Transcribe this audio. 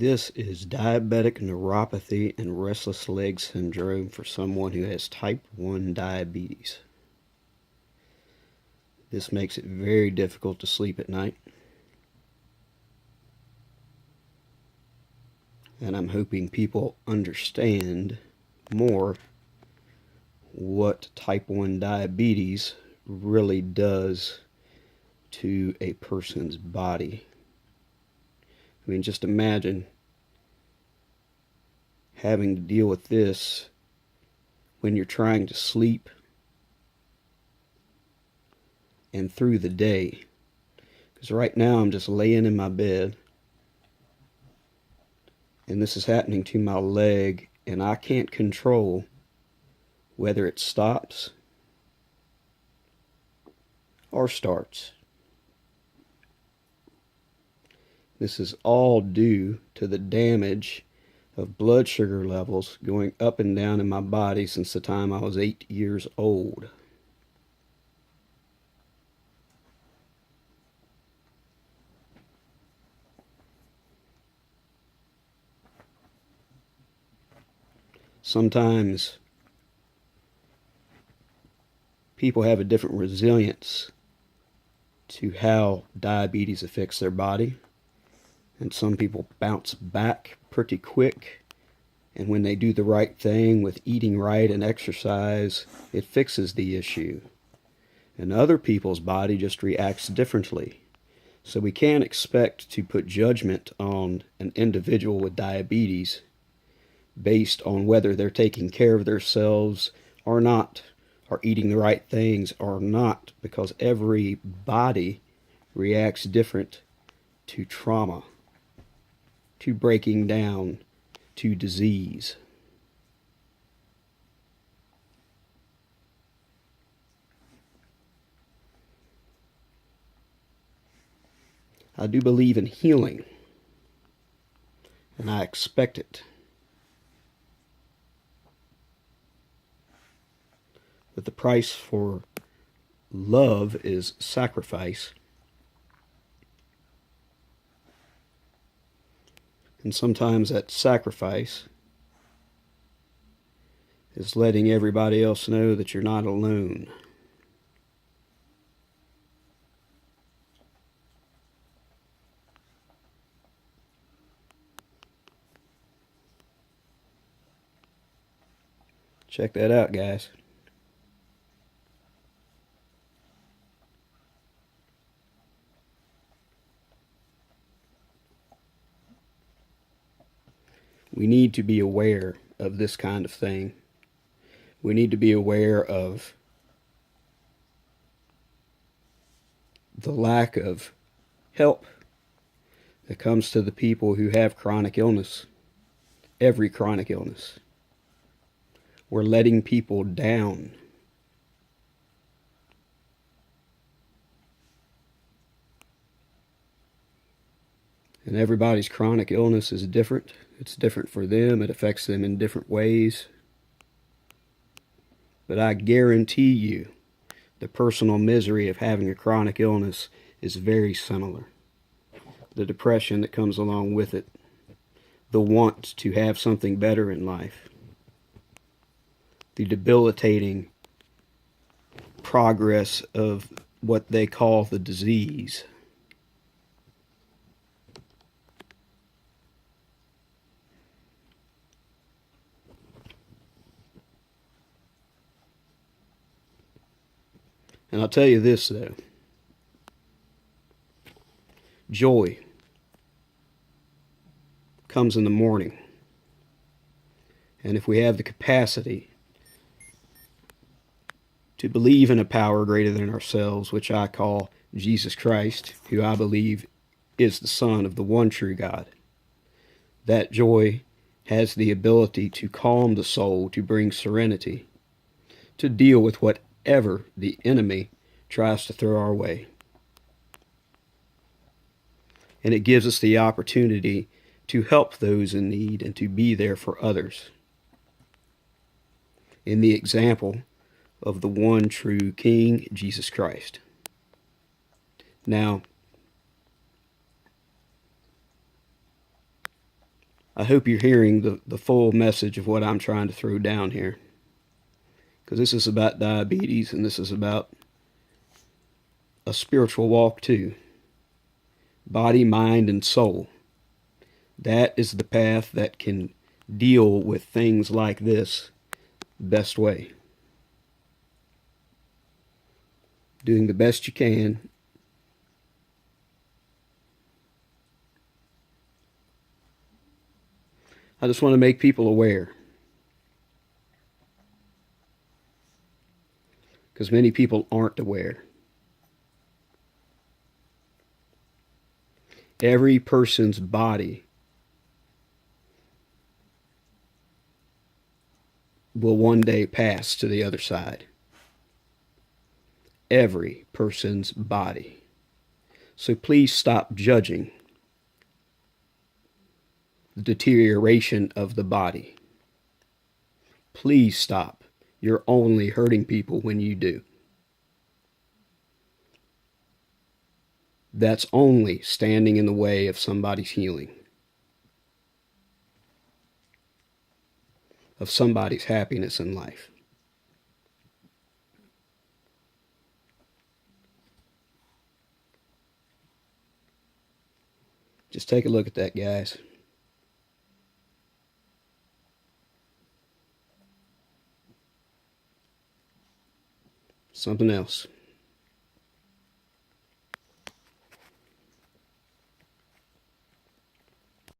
This is diabetic neuropathy and restless leg syndrome for someone who has type 1 diabetes. This makes it very difficult to sleep at night. And I'm hoping people understand more what type 1 diabetes really does to a person's body. I mean, just imagine having to deal with this when you're trying to sleep and through the day. Because right now I'm just laying in my bed and this is happening to my leg, and I can't control whether it stops or starts. This is all due to the damage of blood sugar levels going up and down in my body since the time I was 8 years old. Sometimes people have a different resilience to how diabetes affects their body. And some people bounce back pretty quick, and when they do the right thing with eating right and exercise, it fixes the issue. And other people's body just reacts differently. So we can't expect to put judgment on an individual with diabetes based on whether they're taking care of themselves or not, or eating the right things or not, because every body reacts different to trauma, to breaking down, to disease. I do believe in healing, and I expect it. But the price for love is sacrifice. And sometimes that sacrifice is letting everybody else know that you're not alone. Check that out, guys. We need to be aware of this kind of thing. We need to be aware of the lack of help that comes to the people who have chronic illness, every chronic illness. We're letting people down. And everybody's chronic illness is different. It's different for them. It affects them in different ways. But I guarantee you, the personal misery of having a chronic illness is very similar. The depression that comes along with it, the want to have something better in life, the debilitating progress of what they call the disease. And I'll tell you this, though. Joy comes in the morning. And if we have the capacity to believe in a power greater than ourselves, which I call Jesus Christ, who I believe is the Son of the one true God, that joy has the ability to calm the soul, to bring serenity, to deal with whatever the enemy tries to throw our way. And it gives us the opportunity to help those in need and to be there for others. In the example of the one true King, Jesus Christ. Now, I hope you're hearing the full message of what I'm trying to throw down here. Because this is about diabetes, and this is about a spiritual walk too. Body, mind, and soul. That is the path that can deal with things like this the best way. Doing the best you can. I just want to make people aware. Because many people aren't aware. Every person's body will one day pass to the other side. Every person's body. So please stop judging the deterioration of the body. Please stop. You're only hurting people when you do. That's only standing in the way of somebody's healing, of somebody's happiness in life. Just take a look at that, guys. Something else.